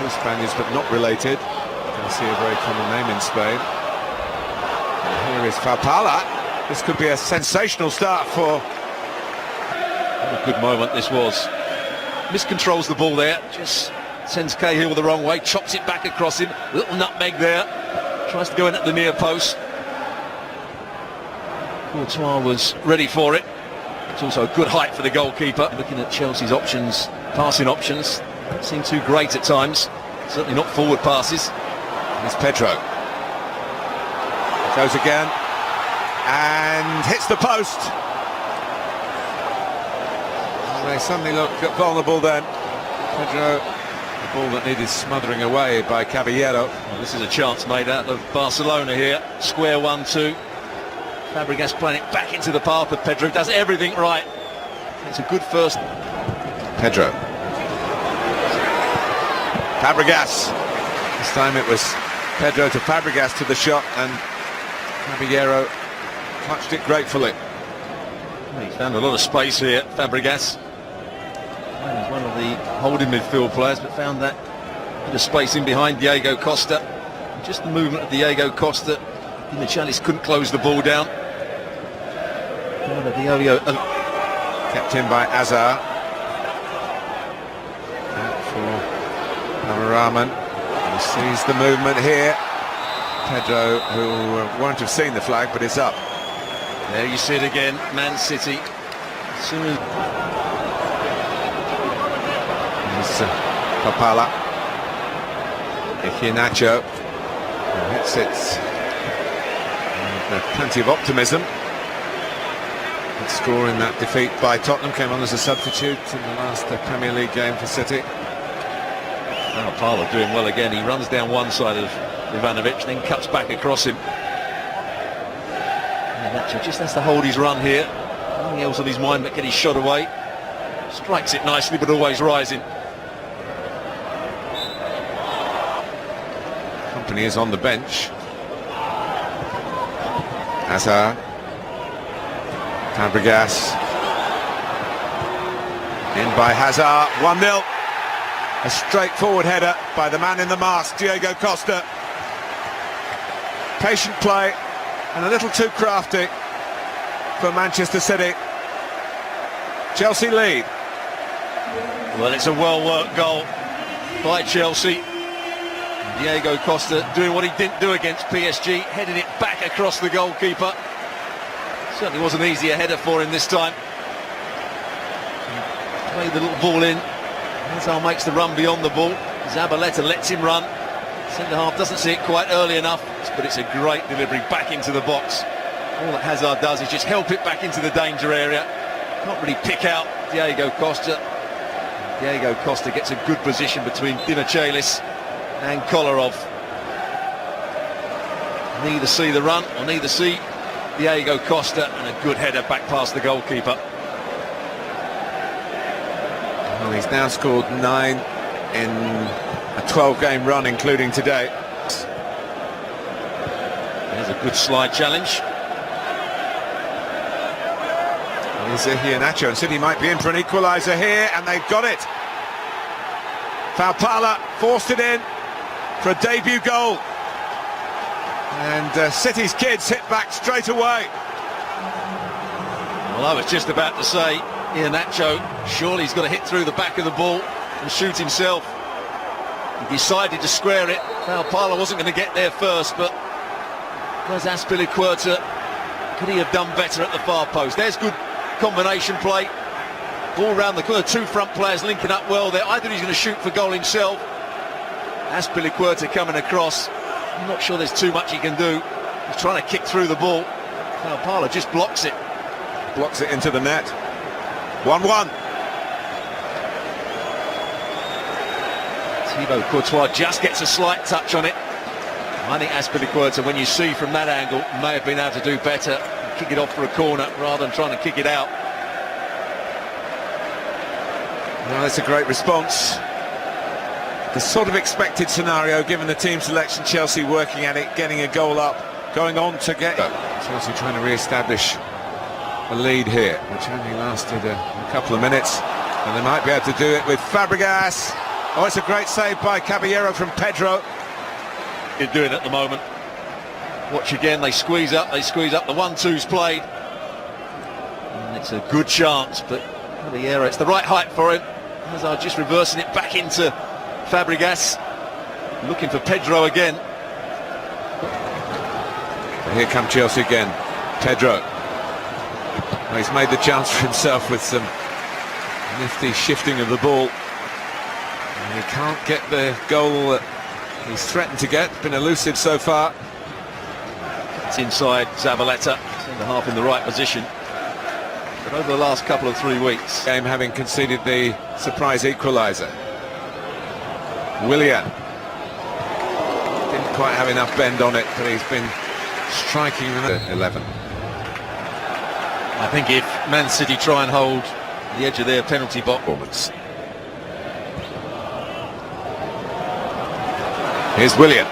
Two Spaniards, but not related. You can see a very common name in Spain. And here is Faupala. This could be a sensational start for... What a good moment this was. Miscontrols the ball there, just sends Cahill the wrong way, chops it back across him, little nutmeg there, tries to go in at the near post. Courtois was ready for it. It's also a good height for the goalkeeper. Looking at Chelsea's options, passing options, don't seem too great at times, certainly not forward passes. It's Pedro. Goes again and hits the post. They suddenly look vulnerable then. Pedro, the ball that needed smothering away by Caballero. Well, this is a chance made out of Barcelona here. Square 1-2. Fabregas playing it back into the path of Pedro. Does everything right. It's a good first. Pedro. Fabregas. This time it was Pedro to Fabregas to the shot, and Caballero clutched it gratefully. He's found a lot of space here, Fabregas. He's one of the holding midfield players, but found that bit of space in behind Diego Costa. Just the movement of Diego Costa. Dimichelis couldn't close the ball down. Kept in by Azar. Out for Abderrahman. He sees the movement here. Pedro, who won't have seen the flag, but it's up. There you see it again, Man City. As soon as... Faupala. Iheanacho hits it with plenty of optimism. Good score in that defeat by Tottenham. Came on as a substitute in the last Premier League game for City. Faupala doing well again. He runs down one side of Ivanovic, then cuts back across him. Iheanacho just has to hold his run here. Nothing else on his mind but get his shot away. Strikes it nicely, but always rising. Company is on the bench. Hazard. Fabregas. In by Hazard. 1-0. A straightforward header by the man in the mask, Diego Costa. Patient play and a little too crafty for Manchester City. Chelsea lead. Well, it's a well-worked goal by Chelsea. Diego Costa doing what he didn't do against PSG, heading it back across the goalkeeper. Certainly wasn't easy a header for him this time. Played the little ball in. Hazard makes the run beyond the ball. Zabaleta lets him run. Centre half doesn't see it quite early enough, but it's a great delivery back into the box. All that Hazard does is just help it back into the danger area. Can't really pick out Diego Costa. Diego Costa gets a good position between Dimichelis and Kolarov. Neither see the run or neither see Diego Costa, and a good header back past the goalkeeper. Well, he's now scored 9 in a 12-game run, including today. There's a good slide challenge. Here's Iheanacho, and City might be in for an equaliser here, and they've got it. Faupala forced it in for a debut goal. And City's kids hit back straight away. Well, I was just about to say, Iheanacho, surely he's got to hit through the back of the ball and shoot himself. He decided to square it. Faupala wasn't going to get there first, but there's Azpilicueta. Could he have done better at the far post? There's good combination play. Ball round the corner, two front players linking up well there. Either he's going to shoot for goal himself. Azpilicueta coming across. I'm not sure there's too much he can do. He's trying to kick through the ball. Faupala just blocks it. Blocks it into the net. 1-1. Thibaut Courtois just gets a slight touch on it. I think Azpilicueta, when you see from that angle, may have been able to do better. Kick it off for a corner rather than trying to kick it out. Well, that's a great response. The sort of expected scenario, given the team selection. Chelsea working at it, getting a goal up, going on to get... Chelsea trying to re-establish a lead here, which only lasted a couple of minutes. And they might be able to do it with Fabregas. Oh, it's a great save by Caballero from Pedro. You're doing at the moment. Watch again, they squeeze up, the 1-2's played. And it's a good chance, but Caballero, it's the right height for him. Hazard just reversing it back into Fabregas. Looking for Pedro again. Here come Chelsea again. Pedro. Well, he's made the chance for himself with some nifty shifting of the ball. And he can't get the goal that he's threatened to get. Been elusive so far. It's inside Zabaleta, centre half in the right position. But over the last couple of 3 weeks, Game having conceded the surprise equaliser. Willian didn't quite have enough bend on it, but he's been striking the 11. I think if Man City try and hold the edge of their penalty box, Performance. Here's Willian.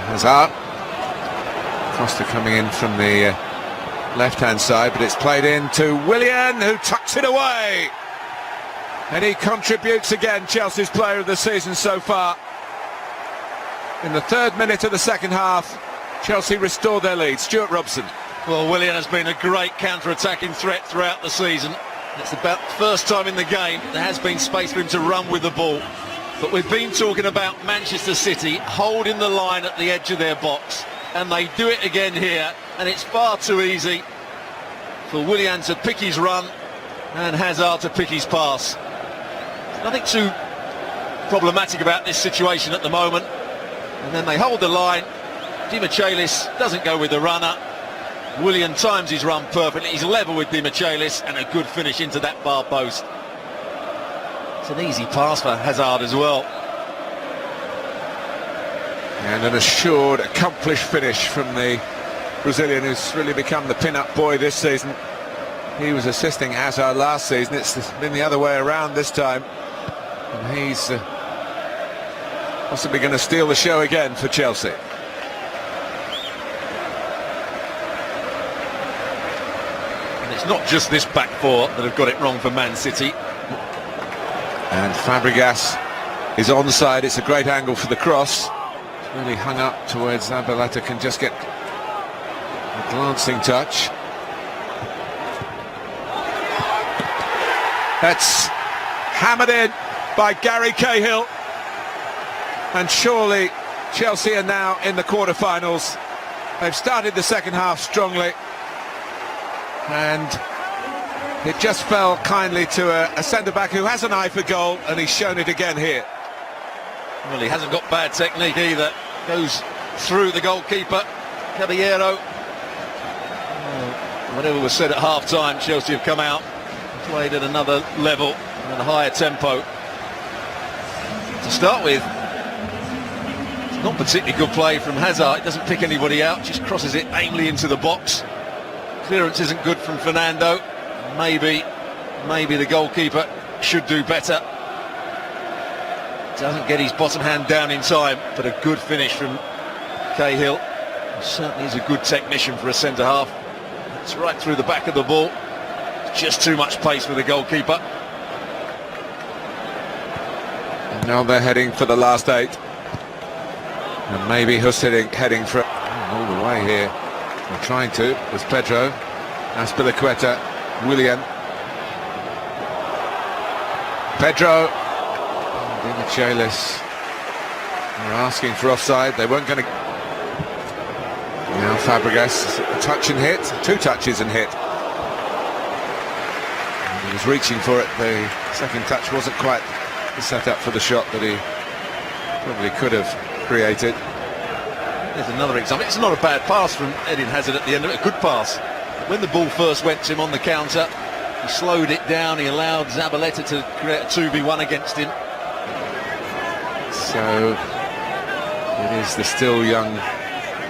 Hazard. Costa coming in from the left-hand side, but it's played in to Willian, who tucks it away. And he contributes again, Chelsea's player of the season so far. In the 3rd minute of the second half, Chelsea restore their lead. Stuart Robson. well, Willian has been a great counter-attacking threat throughout the season. It's about the first time in the game there has been space for him to run with the ball. But we've been talking about Manchester City holding the line at the edge of their box, and they do it again here, and it's far too easy for Willian to pick his run and Hazard to pick his pass. Nothing too problematic about this situation at the moment. And then they hold the line. Di Michelis doesn't go with the runner. Willian times his run perfectly. He's level with Di Michelis, and a good finish into that far post. It's an easy pass for Hazard as well. And an assured, accomplished finish from the Brazilian, who's really become the pin-up boy this season. He was assisting Hazard last season. It's been the other way around this time. And he's possibly going to steal the show again for Chelsea. And it's not just this back four that have got it wrong for Man City. And Fabregas is onside. It's a great angle for the cross. It's really hung up to where Zabaleta can just get a glancing touch. That's hammered in by Gary Cahill. And surely Chelsea are now in the quarter-finals. They've started the second half strongly. And it just fell kindly to a centre-back who has an eye for goal, and he's shown it again here. Well, he hasn't got bad technique either. Goes through the goalkeeper, Caballero. Whatever was said at half-time, Chelsea have come out, played at another level and a higher tempo. To start with, it's not particularly good play from Hazard. It doesn't pick anybody out, just crosses it aimlessly into the box. Clearance isn't good from Fernando. Maybe the goalkeeper should do better. Doesn't get his bottom hand down in time, but a good finish from Cahill. He certainly is a good technician for a centre-half. It's right through the back of the ball. Just too much pace for the goalkeeper. And now they're heading for the last 8. And maybe Huss heading for all the way here. They're trying to, with Pedro, Azpilicueta, Willian. Pedro. Di Michelis. They're asking for offside. They weren't going to. Now Fabregas, a touch and hit. 2 touches and hit. And he was reaching for it. The second touch wasn't quite the setup for the shot that he probably could have created. There's another example. It's not a bad pass from Eden Hazard at the end of it. A good pass. When the ball first went to him on the counter, he slowed it down. He allowed Zabaleta to create a 2v1 against him. So it is the still young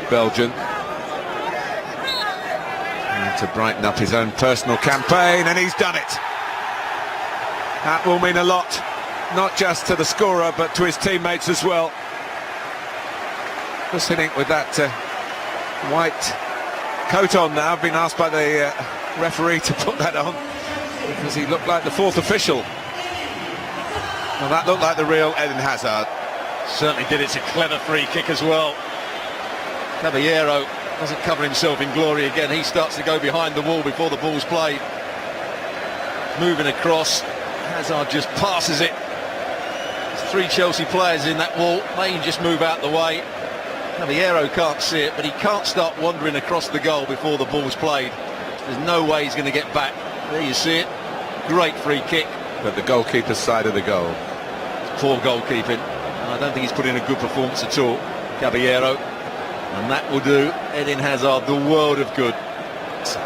Belgian trying to brighten up his own personal campaign, and he's done it. That will mean a lot, not just to the scorer but to his teammates as well. Just hitting with that white coat on now. I've been asked by the referee to put that on because he looked like the 4th official Well, that looked like the real Eden Hazard. Certainly did. It's a clever free kick as well. Caballero doesn't cover himself in glory again. He starts to go behind the wall before the ball's played. Moving across, Hazard just passes it. There's 3 Chelsea players in that wall. They can just move out the way. Caballero can't see it, but he can't start wandering across the goal before the ball's played. There's no way he's going to get back. There you see it. Great free kick. But the goalkeeper's side of the goal. Poor goalkeeping. I don't think he's put in a good performance at all, Caballero. And that will do Eden Hazard the world of good.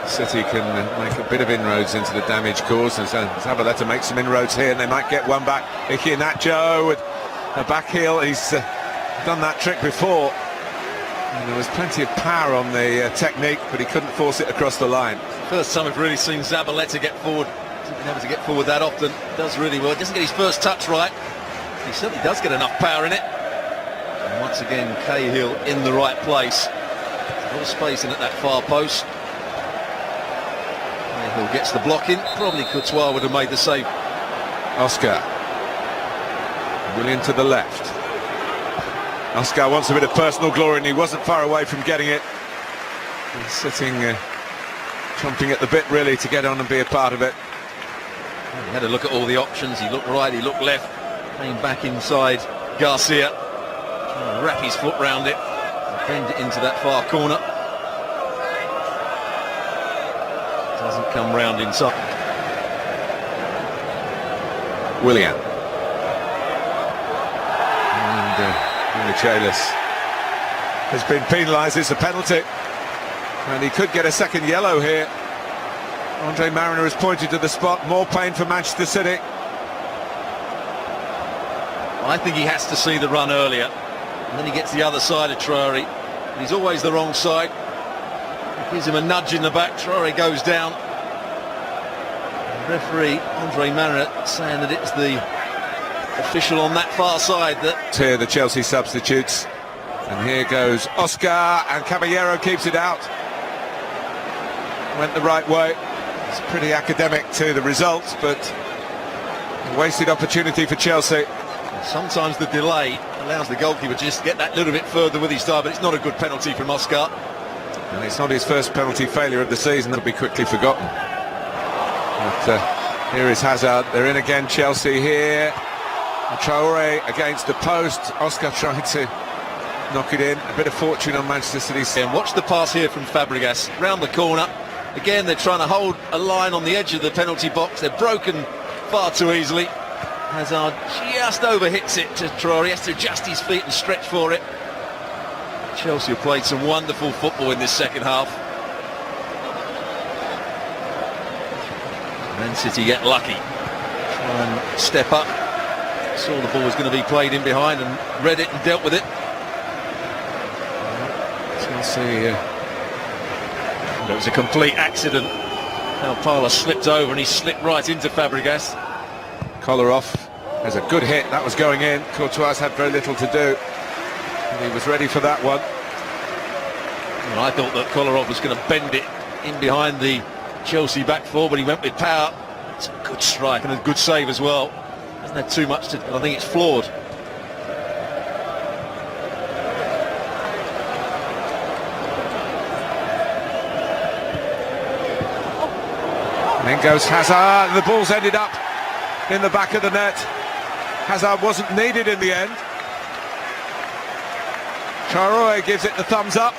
City can make a bit of inroads into the damage caused, and so Zabaleta makes some inroads here, and they might get one back. Iheanacho with a back heel. He's done that trick before. And there was plenty of power on the technique, but he couldn't force it across the line. First time we've really seen Zabaleta get forward. Hasn't been able to get forward that often. Does really well. Doesn't get his first touch right. He certainly does get enough power in it. And once again, Cahill in the right place. A lot of space in at that far post. Cahill gets the block in. Probably Courtois would have made the save. Oscar. Willian to the left. Oscar wants a bit of personal glory, and he wasn't far away from getting it. He's sitting, chomping at the bit really to get on and be a part of it. He had a look at all the options. He looked right, he looked left. Came back inside Garcia. Trying to wrap his foot round it and bend it into that far corner. Doesn't come round inside. Willian. And Michaelis has been penalised. It's a penalty. And he could get a second yellow here. Andre Mariner has pointed to the spot. More pain for Manchester City. I think he has to see the run earlier. And then he gets the other side of Traore. He's always the wrong side. He gives him a nudge in the back. Traore goes down. Referee Andre Mariner saying that it's the official on that far side that... Here the Chelsea substitutes. And here goes Oscar, and Caballero keeps it out. Went the right way. It's pretty academic to the results, but a wasted opportunity for Chelsea. Sometimes the delay allows the goalkeeper to just get that little bit further with his dive, but it's not a good penalty from Oscar. And it's not his first penalty failure of the season. That'll be quickly forgotten. But here is Hazard. They're in again, Chelsea here. Traore against the post. Oscar trying to knock it in. A bit of fortune on Manchester City. And watch the pass here from Fabregas round the corner. Again, they're trying to hold a line on the edge of the penalty box. They're broken far too easily. Hazard just overhits it to Traore. He has to adjust his feet and stretch for it. Chelsea have played some wonderful football in this second half. Man City get lucky. Try and step up. Saw the ball was going to be played in behind and read it and dealt with it. Chelsea. It was a complete accident. Alpala slipped over and he slipped right into Fabregas. Kolarov has a good hit. That was going in. Courtois had very little to do. And he was ready for that one. Well, I thought that Kolarov was going to bend it in behind the Chelsea back four, but he went with power. It's a good strike and a good save as well. Hasn't had too much to... I think it's flawed. And in goes Hazard, and the ball's ended up in the back of the net. Hazard wasn't needed in the end. Traore gives it the thumbs up.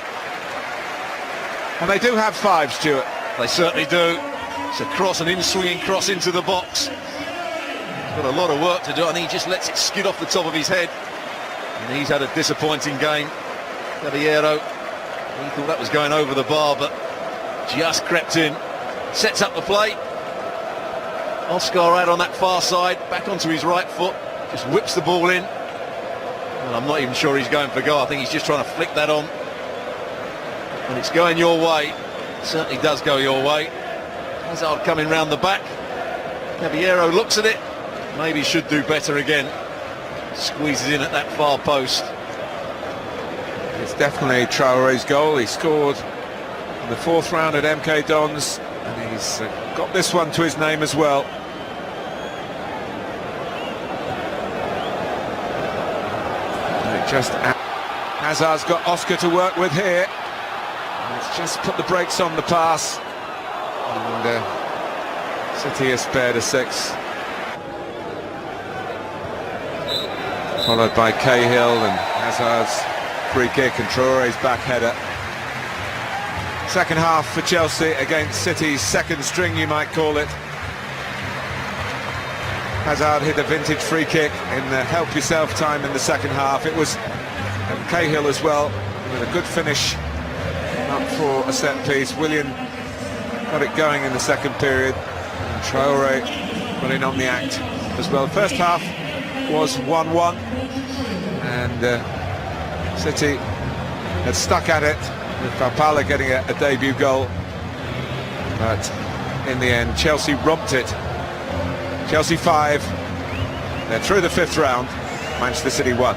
And they do have 5, Stuart. They certainly do. It's a cross, an in-swinging cross into the box. He's got a lot of work to do. I think he just lets it skid off the top of his head. And he's had a disappointing game. Caballero, he thought that was going over the bar, but just crept in. Sets up the play. Oscar out on that far side, back onto his right foot, just whips the ball in. Well, I'm not even sure he's going for goal. I think he's just trying to flick that on. And it's going your way. It certainly does go your way. Hazard coming round the back. Caballero looks at it. Maybe should do better again. Squeezes in at that far post. It's definitely Traore's goal. He scored in the 4th round at MK Dons. And he's got this one to his name as well. Hazard's got Oscar to work with here. Let's just put the brakes on the pass. And City has spared a 6. Followed by Cahill and Hazard's free kick and Traore's back header. Second half for Chelsea against City's second string, you might call it. Hazard hit a vintage free kick in the help yourself time in the second half. It was Cahill as well with a good finish up for a set piece. Willian got it going in the second period. And Traore got in on the act as well. First half was 1-1 and City had stuck at it with Farpala getting a debut goal, but in the end Chelsea romped it. Chelsea 5, they're through the 5th round, Manchester City 1.